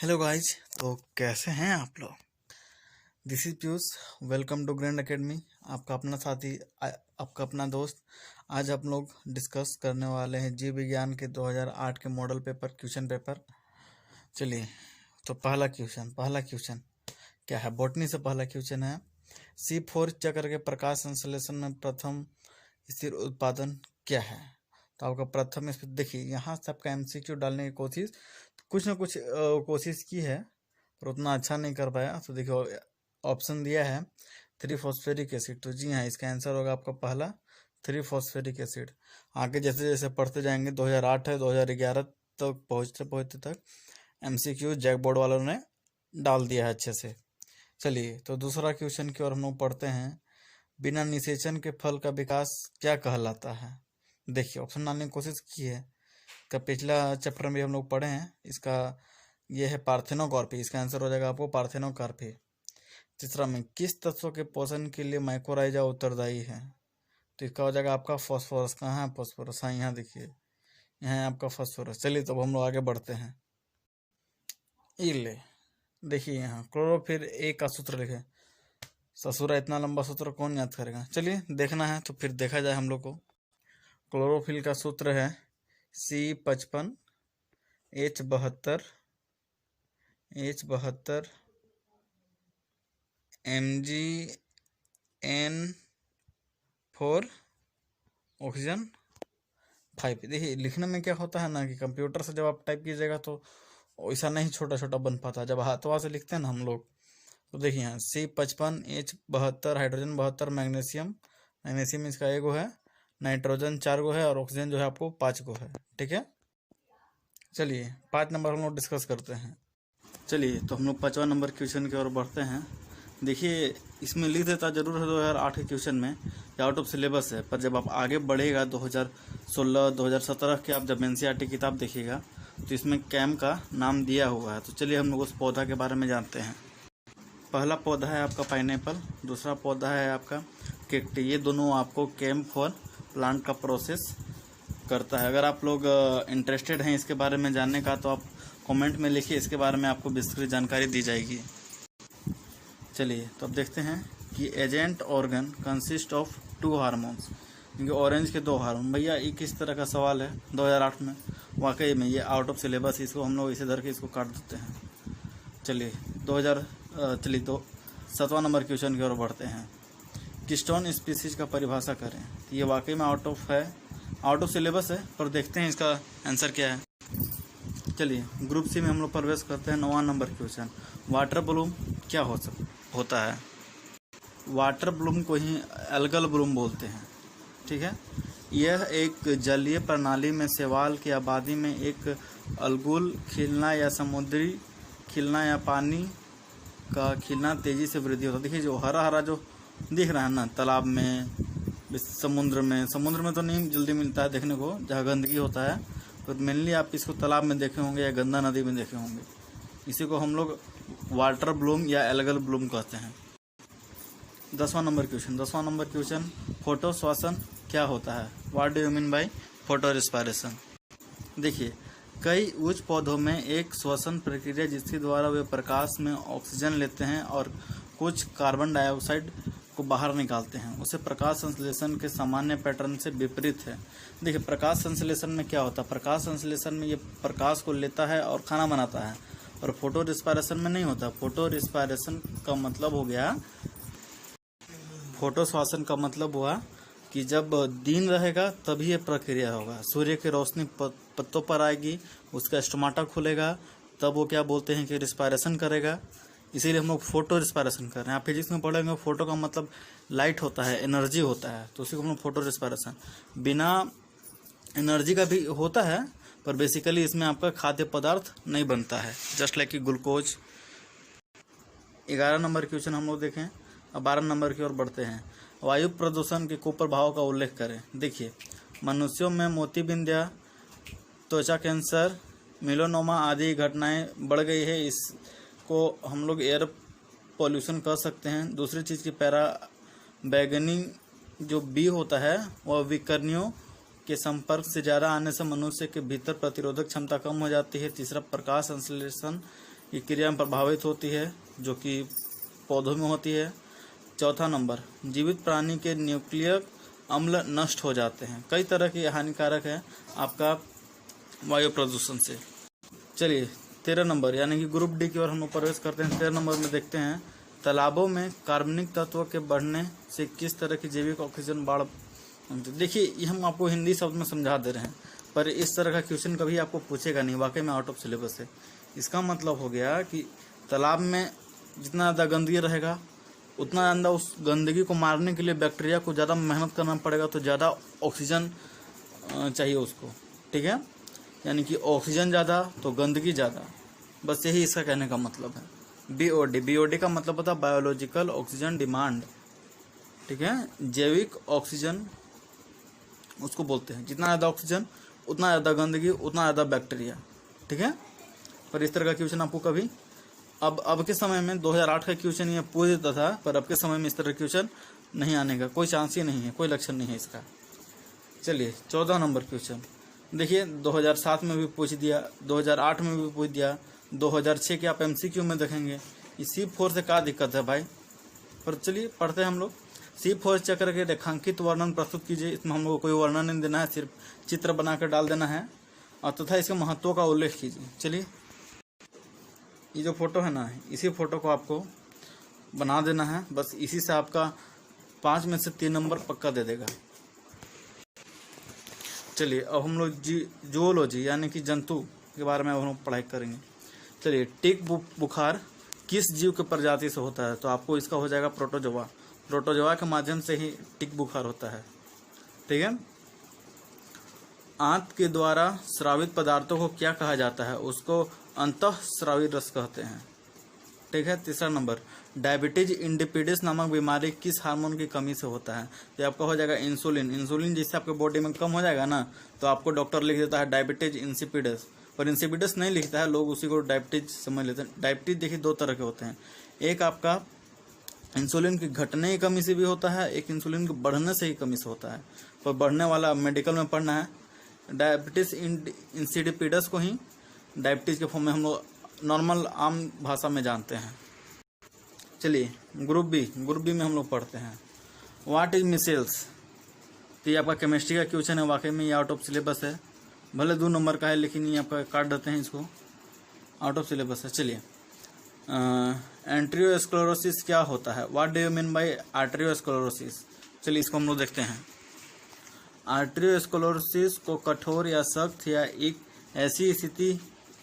Hello guys. तो कैसे हैं आप लोग। This is Piyush. Welcome to grand academy. आपका अपना साथी आपका अपना दोस्त। आज हम लोग डिस्कस करने वाले हैं जीव विज्ञान के 2008 के मॉडल पेपर क्वेश्चन पेपर। चलिए, तो पहला क्वेश्चन क्या है। बॉटनी से पहला क्वेश्चन है, C4 चक्र के प्रकाश संश्लेषण में प्रथम स्थिर उत्पादन क्या है। तो आपका प्रथम, इस पर देखिए यहाँ से आपका MCQ डालने की कोशिश कुछ ना कुछ कोशिश की है, पर उतना अच्छा नहीं कर पाया। तो देखिए ऑप्शन दिया है 3 फॉस्फेरिक एसिड। तो जी हाँ, इसका आंसर होगा आपका पहला 3 फॉस्फेरिक एसिड। आगे जैसे जैसे पढ़ते जाएंगे 2008 है 2011 तक पहुँचते तक MCQ जैक बोर्ड वालों ने डाल दिया है अच्छे से। चलिए, तो दूसरा क्वेश्चन की ओर हम लोग पढ़ते हैं। बिना निषेचन के फल का विकास क्या कहलाता है। देखिए ऑप्शन डालने की कोशिश की है, का पिछला चैप्टर में हम लोग पढ़े हैं। इसका ये है पार्थेनोकॉर्पी। इसका आंसर हो जाएगा आपको पार्थेनोकॉर्पी। तीसरा में किस तत्व के पोषण के लिए माइकोराइजा उत्तरदायी है। तो इसका हो जाएगा आपका फॉस्फोरस। कहाँ है फॉस्फोरस, हाँ यहाँ देखिए, यहाँ है आपका फॉस्फोरस। चलिए तब हम लोग आगे बढ़ते हैं। देखिए यहाँ क्लोरोफिल ए का सूत्र लिखे। ससुरा इतना लंबा सूत्र कौन याद करेगा। चलिए देखना है तो फिर देखा जाए हम लोग को। क्लोरोफिल का सूत्र है C55 H72 MgN4 ऑक्सीजन 5। देखिए लिखने में क्या होता है ना कि कंप्यूटर से जब आप टाइप कीजिएगा तो वैसा नहीं छोटा छोटा बन पाता। जब हाथों से लिखते हैं ना हम लोग, तो देखिए यहाँ C55 H72 हाइड्रोजन 72 मैग्नीशियम इसका एगो है, नाइट्रोजन 4 गो है और ऑक्सीजन जो है आपको 5 गो है। ठीक है, चलिए 5 नंबर हम लोग डिस्कस करते हैं। चलिए तो हम लोग 5वां नंबर क्वेश्चन की ओर बढ़ते हैं। देखिए इसमें लिख देता जरूर है 2008 के क्वेश्चन में या आउट ऑफ सिलेबस है, पर जब आप आगे बढ़ेगा 2016-2017 के आप जब NCERT किताब देखिएगा तो इसमें कैम का नाम दिया हुआ है। तो चलिए हम लोग उस पौधा के बारे में जानते हैं। पहला पौधा है आपका पाइनएप्पल, दूसरा पौधा है आपका केकटी। ये दोनों आपको कैम फॉर प्लांट का प्रोसेस करता है। अगर आप लोग इंटरेस्टेड हैं इसके बारे में जानने का तो आप कमेंट में लिखिए, इसके बारे में आपको विस्तृत जानकारी दी जाएगी। चलिए तो अब देखते हैं कि agent organ consist of 2 hormones. क्योंकि ऑरेंज के 2 हार्मोन, भैया ये किस तरह का सवाल है 2008 में। वाकई में ये आउट ऑफ सिलेबस, इसको हम लोग इसे धर के इसको काट देते हैं। चलिए 7वां नंबर क्वेश्चन की ओर बढ़ते हैं। किस्टोन स्पीसीज का परिभाषा करें। तो ये वाकई में आउट ऑफ सिलेबस है, पर देखते हैं इसका आंसर क्या है। चलिए ग्रुप सी में हम लोग प्रवेश करते हैं। 9वां नंबर क्वेश्चन, वाटर ब्लूम क्या होता है। वाटर ब्लूम को ही एल्गल ब्लूम बोलते हैं। ठीक है, यह एक जलीय प्रणाली में शैवाल की आबादी में एक अल्गुल खिलना या समुद्री खिलना या पानी का खिलना तेजी से वृद्धि होता है। देखिए जो हरा हरा जो दिख रहा है ना तालाब में, समुद्र में तो नहीं जल्दी मिलता है देखने को जहाँ गंदगी होता है, तो मेनली आप इसको तालाब में देखे होंगे या गंगा नदी में देखे होंगे। इसी को हम लोग वाटर ब्लूम या एल्गल ब्लूम कहते हैं। 10वां नंबर क्वेश्चन, फोटो श्वसन क्या होता है। What do you mean by photo respiration. देखिए कई उच्च पौधों में एक श्वसन प्रक्रिया जिसके द्वारा वे प्रकाश में ऑक्सीजन लेते हैं और कुछ कार्बन डाइऑक्साइड को बाहर निकालते हैं, उसे प्रकाश संश्लेषण के सामान्य पैटर्न से विपरीत है। देखिए प्रकाश संश्लेषण में क्या होता है, प्रकाश संश्लेषण में ये प्रकाश को लेता है और खाना बनाता है, और फोटो रिस्पायरेशन में नहीं होता। फोटो रिस्पायरेशन का मतलब हो गया, फोटो श्वसन का मतलब हुआ कि जब दिन रहेगा तभी ये प्रक्रिया होगा। सूर्य की रोशनी पत्तों पर आएगी, उसका स्टोमाटा खुलेगा, तब वो क्या बोलते हैं कि रिस्पायरेशन करेगा। इसीलिए हम लोग फोटो रिस्पायरेशन कर रहे हैं। आप फिजिक्स में पढ़ेंगे फोटो का मतलब लाइट होता है, एनर्जी होता है, तो उसी को हम लोग फोटो रिस्पायरेशन। बिना एनर्जी का भी होता है, पर बेसिकली इसमें आपका खाद्य पदार्थ नहीं बनता है, जस्ट लाइक कि ग्लूकोज। 11 नंबर क्वेश्चन हम लोग देखें। अब 12 नंबर की ओर बढ़ते हैं। वायु प्रदूषण के कुप्रभाव का उल्लेख करें। देखिए मनुष्यों में मोतीबिंद, त्वचा कैंसर, मेलानोमा आदि घटनाएं बढ़ गई है। इसको हम लोग एयर पॉल्यूशन कह सकते हैं। दूसरी चीज़ की बैगनी जो बी होता है वह विकर्णियों के संपर्क से ज़्यादा आने से मनुष्य के भीतर प्रतिरोधक क्षमता कम हो जाती है। तीसरा प्रकाश संश्लेषण की क्रिया में प्रभावित होती है, जो कि पौधों में होती है। चौथा नंबर, जीवित प्राणी के न्यूक्लियक अम्ल नष्ट हो जाते हैं। कई तरह के हानिकारक है आपका वायु प्रदूषण से। चलिए 13 नंबर यानी कि ग्रुप डी की ओर हम लोग प्रवेश करते हैं। 13 नंबर में देखते हैं, तालाबों में कार्बनिक तत्व के बढ़ने से किस तरह की जैविक ऑक्सीजन बाढ़। देखिए ये हम आपको हिंदी शब्द में समझा दे रहे हैं, पर इस तरह का क्वेश्चन कभी आपको पूछेगा नहीं, वाकई में आउट ऑफ सिलेबस है। इसका मतलब हो गया कि तालाब में जितना ज़्यादा गंदगी रहेगा उतना ज़्यादा उस गंदगी को मारने के लिए बैक्टीरिया को ज़्यादा मेहनत करना पड़ेगा, तो ज़्यादा ऑक्सीजन चाहिए उसको, ठीक है। यानी कि ऑक्सीजन ज़्यादा तो गंदगी ज़्यादा, बस यही इसका कहने का मतलब है। बीओडी का मतलब होता है बायोलॉजिकल ऑक्सीजन डिमांड, ठीक है। जैविक ऑक्सीजन उसको बोलते हैं, जितना ज़्यादा ऑक्सीजन उतना ज़्यादा गंदगी उतना ज़्यादा बैक्टीरिया, ठीक है। पर इस तरह का क्वेश्चन आपको कभी अब के समय में 2008 का क्वेश्चन ये पूछ देता था, पर अब के समय में इस तरह क्वेश्चन नहीं आने का कोई चांस ही नहीं है, कोई लक्षण नहीं है इसका। चलिए 14 नंबर क्वेश्चन देखिए, 2007 में भी पूछ दिया, 2008 में भी पूछ दिया, 2006 के आप MCQ में देखेंगे। C4 से क्या दिक्कत है भाई, पर चलिए पढ़ते हैं हम लोग। C4 चक्र के रेखांकित वर्णन प्रस्तुत कीजिए। इसमें हम लोग को कोई वर्णन नहीं देना है, सिर्फ चित्र बनाकर डाल देना है और तथा इसके महत्व का उल्लेख कीजिए। चलिए ये जो फोटो है ना, इसी फोटो को आपको बना देना है, बस इसी से आपका 5 में से 3 नंबर पक्का दे देगा। चलिए अब हम लोग जूलॉजी यानी कि जंतु के बारे में अब हम पढ़ाई करेंगे। चलिए टिक बुखार किस जीव के प्रजाति से होता है, तो आपको इसका हो जाएगा प्रोटोजोआ। प्रोटोजोआ के माध्यम से ही टिक बुखार होता है, ठीक है। आंत के द्वारा स्रावित पदार्थों को क्या कहा जाता है, उसको अंतःस्रावी रस कहते हैं, ठीक है। तीसरा नंबर, डायबिटीज इंडिपिडिस नामक बीमारी किस हार्मोन की कमी से होता है, तो आपका हो जाएगा इंसुलिन। इंसुलिन जिससे आपके बॉडी में कम हो जाएगा ना, तो आपको डॉक्टर लिख देता है डायबिटीज इंसिपिडस, पर इंसिपिडस नहीं लिखता है, लोग उसी को डायबिटीज समझ लेते हैं। डायबिटीज देखिए 2 तरह के होते हैं, एक आपका इंसुलिन की घटने की कमी से भी होता है, एक इंसुलिन के बढ़ने से ही कमी से होता है। पर बढ़ने वाला मेडिकल में पढ़ना है। डायबिटीज इंसिपिडस को ही डायबिटीज के फॉर्म में हम लोग नॉर्मल आम भाषा में जानते हैं। चलिए ग्रुप बी में हम लोग पढ़ते हैं, व्हाट इज मिसेल्स। तो ये आपका केमिस्ट्री का क्वेश्चन है, वाकई में ये आउट ऑफ सिलेबस है, भले 2 नंबर का है लेकिन ये आपका काट देते हैं, इसको आउट ऑफ सिलेबस है। चलिए एंट्रियोस्क्लेरोसिस क्या होता है, what do you mean by arteriosclerosis. चलिए इसको हम लोग देखते हैं। आर्टेरियोस्क्लेरोसिस को कठोर या सख्त या एक ऐसी स्थिति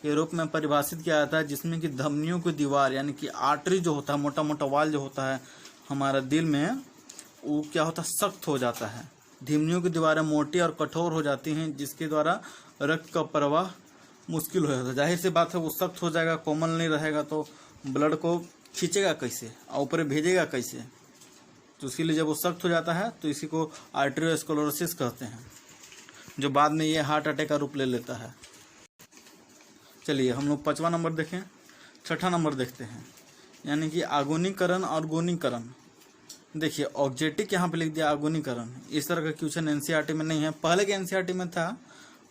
के रूप में परिभाषित किया जाता है जिसमें कि धमनियों की दीवार यानी कि आर्टरी जो होता है, मोटा मोटा वाल जो होता है हमारा दिल में, वो क्या होता है, सख्त हो जाता है। धमनियों की दीवारें मोटी और कठोर हो जाती हैं, जिसके द्वारा रक्त का प्रवाह मुश्किल हो जाता है। जाहिर सी बात है, वो सख्त हो जाएगा, कोमल नहीं रहेगा, तो ब्लड को खींचेगा कैसे और ऊपर भेजेगा कैसे, तो उसके लिए जब वो सख्त हो जाता है तो इसी को आर्टेरियोस्क्लेरोसिस कहते हैं, जो बाद में ये हार्ट अटैक का रूप ले लेता है। चलिए हम लोग 5वां नंबर देखें। 6ठा नंबर देखते हैं, यानी कि आगुनीकरण और गुणीकरण। देखिए ऑब्जेक्टिव यहाँ पे लिख दिया आगुनीकरण, इस तरह का क्वेश्चन एनसीईआरटी में नहीं है, पहले के एनसीईआरटी में था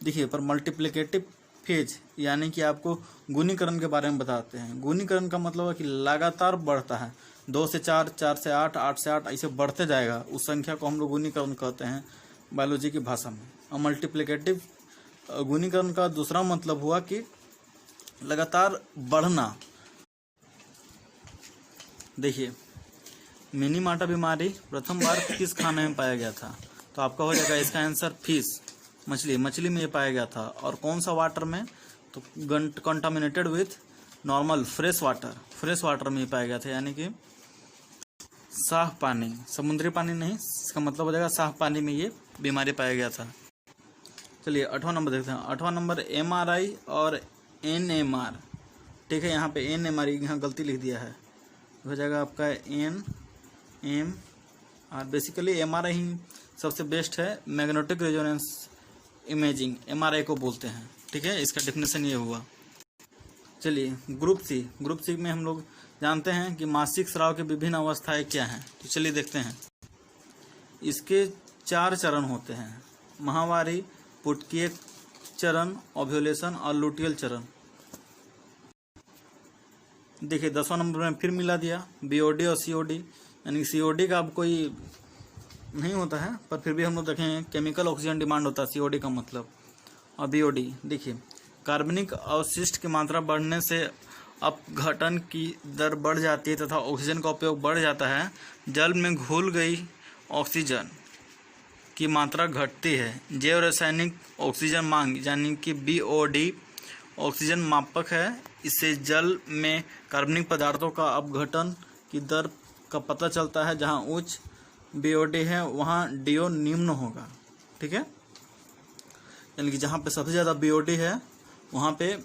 देखिए, पर मल्टीप्लिकेटिव फेज यानी कि आपको गुणीकरण के बारे में बताते हैं। गुणीकरण का मतलब है कि लगातार बढ़ता है, 2 से 4, 4 से 8, 8 से 8 ऐसे बढ़ते जाएगा, उस संख्या को हम लोग गुणीकरण कहते हैं बायोलॉजी की भाषा में। और मल्टीप्लिकेटिव गुणीकरण का दूसरा मतलब हुआ कि लगातार बढ़ना। देखिए मिनीमाटा बीमारी प्रथम बार किस खाने में पाया गया था, तो आपका हो जाएगा इसका आंसर फिश, मछली में ये पाया गया था। और कौन सा वाटर में, तो contaminated with normal fresh water में ये पाया गया था, यानी कि साफ पानी, समुद्री पानी नहीं, इसका मतलब हो जाएगा साफ पानी में ये बीमारी पाया गया था। चलिए 8वां नंबर देखते हैं। 8वां नंबर MRI और NMR, ठीक है। यहाँ पे NMR यहाँ गलती लिख दिया है, हो जाएगा आपका NMR। बेसिकली MRI ही सबसे बेस्ट है, मैग्नेटिक रेजोनेंस इमेजिंग MRI को बोलते हैं, ठीक है। इसका डेफिनेशन ये हुआ। चलिए ग्रुप सी में हम लोग जानते हैं कि मासिक स्राव की विभिन्न अवस्थाएं क्या हैं, तो चलिए देखते हैं। इसके 4 चरण होते हैं, माहवारी, पुटकीय चरण, ओव्यूलेशन और लुटियल चरण। देखिए 10वां नंबर में फिर मिला दिया BOD और COD, यानी COD का अब कोई नहीं होता है, पर फिर भी हम लोग देखें केमिकल ऑक्सीजन डिमांड होता है COD का मतलब। और BOD देखिए कार्बनिक अवशिष्ट की मात्रा बढ़ने से अपघटन की दर बढ़ जाती है तथा ऑक्सीजन का उपयोग बढ़ जाता है। जल में घुल गई ऑक्सीजन की मात्रा घटती है। जैव रासायनिक ऑक्सीजन मांग यानी कि BOD ऑक्सीजन मापक है। इससे जल में कार्बनिक पदार्थों का अपघटन की दर का पता चलता है। जहां उच्च BOD है वहां DO निम्न होगा। ठीक है, यानी कि जहां पे सबसे ज़्यादा BOD है वहां पे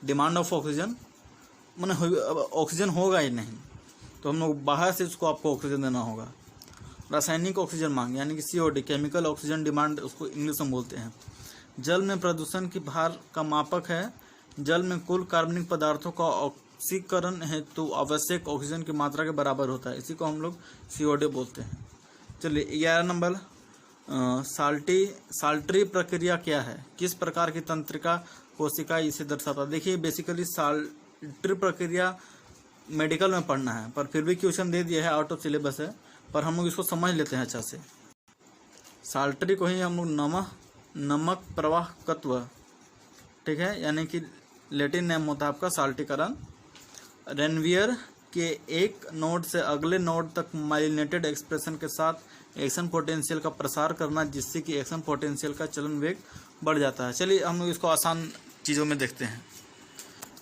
डिमांड ऑफ ऑक्सीजन मैंने ऑक्सीजन होगा ही नहीं, तो हम लोग बाहर से उसको आपको ऑक्सीजन देना होगा। रासायनिक ऑक्सीजन मांग यानी कि COD केमिकल ऑक्सीजन डिमांड उसको इंग्लिश में बोलते हैं। जल में प्रदूषण की भार का मापक है। जल में कुल कार्बनिक पदार्थों का ऑक्सीकरण हेतु आवश्यक ऑक्सीजन की मात्रा के बराबर होता है। इसी को हम लोग COD बोलते हैं। चलिए 11 नंबर साल्ट्री प्रक्रिया क्या है? किस प्रकार की तंत्रिका कोशिका इसे दर्शाता है? देखिए बेसिकली साल्ट्री प्रक्रिया मेडिकल में पढ़ना है, पर फिर भी क्वेश्चन दे दिया है, आउट ऑफ सिलेबस है, पर हम लोग इसको समझ लेते हैं अच्छा से। साल्ट्री को ही हम लोग नमक प्रवाहकत्व, ठीक है, यानी कि लैटिन नेम होता है आपका साल्टीकरण। रेनवियर के एक नोड से अगले नोड तक माइलिनेटेड एक्सप्रेशन के साथ एक्शन पोटेंशियल का प्रसार करना, जिससे कि एक्शन पोटेंशियल का चलन वेग बढ़ जाता है। चलिए हम लोग इसको आसान चीज़ों में देखते हैं।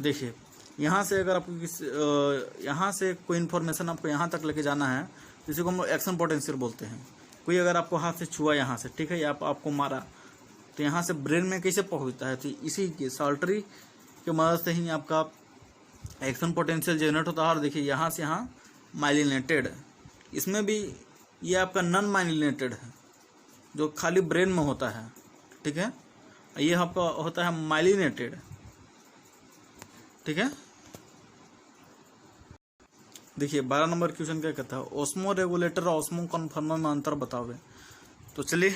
देखिए यहाँ से अगर आपको यहाँ से कोई इन्फॉर्मेशन आपको यहाँ तक लेके जाना है, जिसे को हम लोग एक्शन पोटेंशियल बोलते हैं। कोई अगर आपको हाथ से छुआ यहाँ से, ठीक है, या आपको मारा, तो यहाँ से ब्रेन में कैसे पहुँचता है? तो इसी के साल्ट्री की मदद से ही आपका एक्शन पोटेंशियल जनरेट होता है। और देखिए यहाँ से यहाँ माइलिनेटेड, इसमें भी ये आपका नॉन माइलिनेटेड है जो खाली ब्रेन में होता है, ठीक है। ये आपका होता है माइलिनेटेड, ठीक है। देखिए 12 नंबर क्वेश्चन क्या कहता है? ऑस्मो रेगुलेटर और ऑस्मो कन्फर्मर में अंतर बताओगे। तो चलिए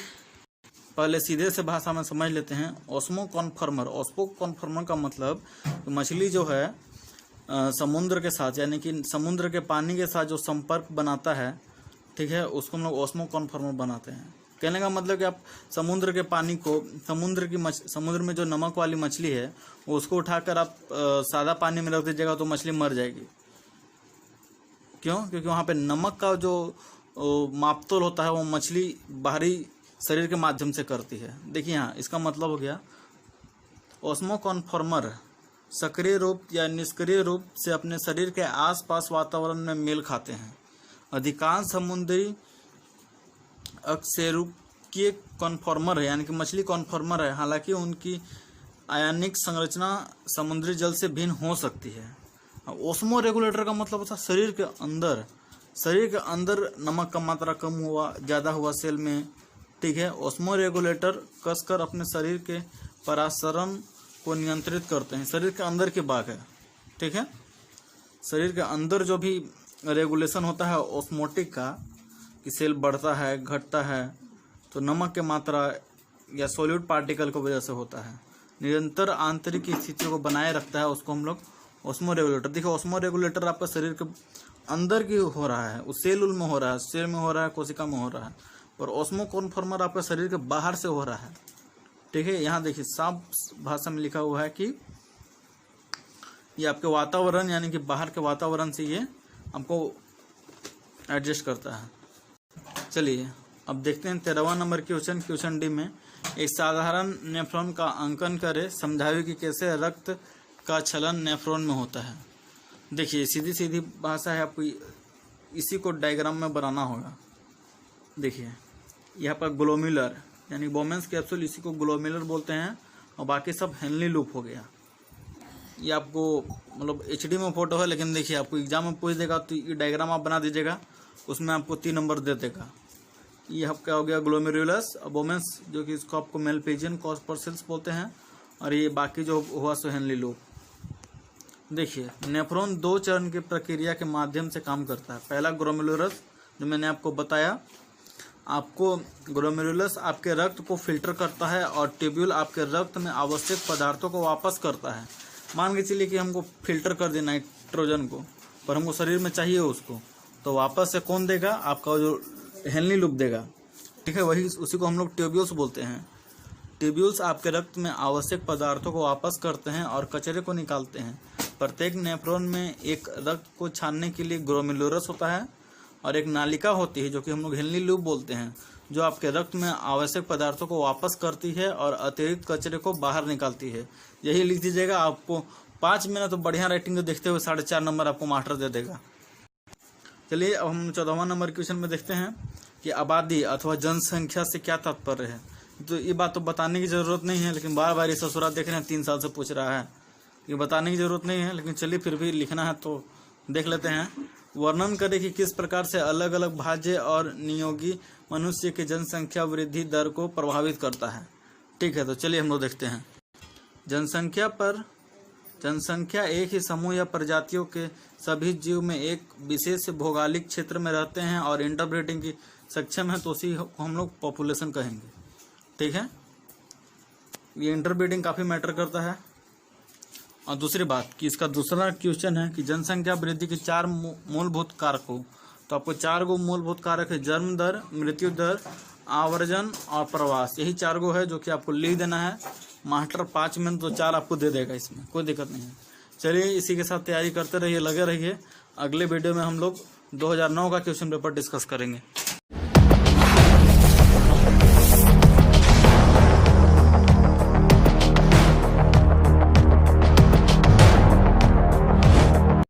पहले सीधे से भाषा में समझ लेते हैं। ऑस्मो कन्फर्मर का मतलब मछली जो है समुद्र के साथ, यानी कि समुद्र के पानी के साथ जो संपर्क बनाता है, ठीक है, उसको हम लोग ऑस्मो कन्फर्मर बनाते हैं। कहने का मतलब कि आप समुद्र के पानी को समुद्र में जो नमक वाली मछली है उसको उठाकर आप सादा पानी में रख दीजिएगा तो मछली मर जाएगी। क्यों? क्योंकि वहाँ पे नमक का जो मापतोल होता है वो मछली बाहरी शरीर के माध्यम से करती है। देखिए यहाँ इसका मतलब हो गया ऑस्मो कन्फर्मर सक्रिय रूप या निष्क्रिय रूप से अपने शरीर के आसपास वातावरण में मेल खाते हैं। अधिकांश समुद्री अकशेरुकीय कन्फर्मर है, यानी कि मछली कन्फर्मर है, हालांकि उनकी आयनिक संरचना समुद्री जल से भिन्न हो सकती है। ऑस्मो रेगुलेटर का मतलब होता है शरीर के अंदर नमक का मात्रा कम हुआ ज़्यादा हुआ सेल में, ठीक है। ऑस्मो रेगुलेटर कसकर अपने शरीर के परासरण को नियंत्रित करते हैं। शरीर के अंदर की बात है, ठीक है। शरीर के अंदर जो भी रेगुलेशन होता है ऑस्मोटिक का, कि सेल बढ़ता है घटता है, तो नमक के मात्रा या सॉल्यूट पार्टिकल की वजह से होता है। निरंतर आंतरिक स्थिति को बनाए रखता है, उसको हम लोग ऑस्मो रेगुलेटर। देखिए ऑस्मो रेगुलेटर आपका शरीर के अंदर की हो रहा है, उस सेल में हो रहा है, सेल में हो रहा है, कोशिका में हो रहा है, और ऑस्मो कन्फर्मर आपका शरीर के बाहर से हो रहा है, ठीक है। यहाँ देखिए साफ भाषा में लिखा हुआ है कि ये आपके वातावरण यानी कि बाहर के वातावरण से ये आपको एडजस्ट करता है। चलिए अब देखते हैं 13वां नंबर क्वेश्चन डी में एक साधारण नेफ्रॉन का अंकन करे, समझाइए कि कैसे रक्त का क्षलन नेफ्रॉन में होता है। देखिए सीधी भाषा है, आपको इसी को डायग्राम में बनाना होगा। देखिए यहाँ पर ग्लोम्युलर यानी बोमेंस कैप्सूल, इसी को ग्लोम्युलर बोलते हैं, और बाकी सब हेनली लूप हो गया। ये आपको मतलब HD में फोटो है, लेकिन देखिए आपको एग्जाम में पूछ देगा तो ये डायग्राम आप बना दीजिएगा, उसमें आपको 3 नंबर दे देगा। ये आपका हो गया ग्लोमेरुलस बोमेंस, जो कि इसको आपको मेलपिजियन कॉर्पसेल्स बोलते हैं, और ये बाकी जो हुआ सो हेनली लूप। देखिए नेफ्रॉन 2 चरण की प्रक्रिया के माध्यम से काम करता है। पहला ग्लोमेरुलस जो मैंने आपको बताया, आपको ग्लोमेरुलस आपके रक्त को फिल्टर करता है और ट्यूब्यूल आपके रक्त में आवश्यक पदार्थों को वापस करता है। मान के चलिए कि हमको फिल्टर कर देना नाइट्रोजन को, पर हमको शरीर में चाहिए उसको, तो वापस से कौन देगा? आपका जो हेनली लूप देगा, ठीक है। वही उसी को हम लोग ट्यूब्यूल्स बोलते हैं। ट्यूब्यूल्स आपके रक्त में आवश्यक पदार्थों को वापस करते हैं और कचरे को निकालते हैं। प्रत्येक नेफ्रॉन में एक रक्त को छानने के लिए ग्लोमेरुलस होता है और एक नालिका होती है जो कि हम लोग हेनली लूप बोलते हैं, जो आपके रक्त में आवश्यक पदार्थों को वापस करती है और अतिरिक्त कचरे को बाहर निकालती है। यही लिख दीजिएगा। आपको 5 मिनट तो बढ़िया राइटिंग देखते हुए 4.5 नंबर आपको मास्टर दे देगा। चलिए अब हम 14वां नंबर क्वेश्चन में देखते हैं कि आबादी अथवा जनसंख्या से क्या तात्पर्य है। तो ये बात तो बताने की जरूरत नहीं है, लेकिन बार बार ये ससुरा देख रहे हैं, 3 साल से पूछ रहा है। ये बताने की जरूरत नहीं है, लेकिन चलिए फिर भी लिखना है तो देख लेते हैं। वर्णन करें कि किस प्रकार से अलग अलग भाज्य और नियोगी मनुष्य की जनसंख्या वृद्धि दर को प्रभावित करता है। ठीक है, तो चलिए हम लोग देखते हैं। जनसंख्या एक ही समूह या प्रजातियों के सभी जीव में एक विशेष भौगोलिक क्षेत्र में रहते हैं और इंटरब्रीडिंग की सक्षम है, तो उसी को हम लोग पॉपुलेशन कहेंगे। ठीक है, ये इंटरब्रीडिंग काफी मैटर करता है। और दूसरी बात कि इसका दूसरा क्वेश्चन है कि जनसंख्या वृद्धि के 4 मूलभूत कारक हो, तो आपको 4 गो मूलभूत कारक है, जन्म दर, मृत्यु दर, आवर्जन और प्रवास। यही 4 गो है जो कि आपको लिख देना है। मास्टर 5 मिनट तो 4 आपको दे देगा, इसमें कोई दिक्कत नहीं है। चलिए इसी के साथ तैयारी करते रहिए, लगे रहिए। अगले वीडियो में हम लोग 2009 का क्वेश्चन पेपर डिस्कस करेंगे।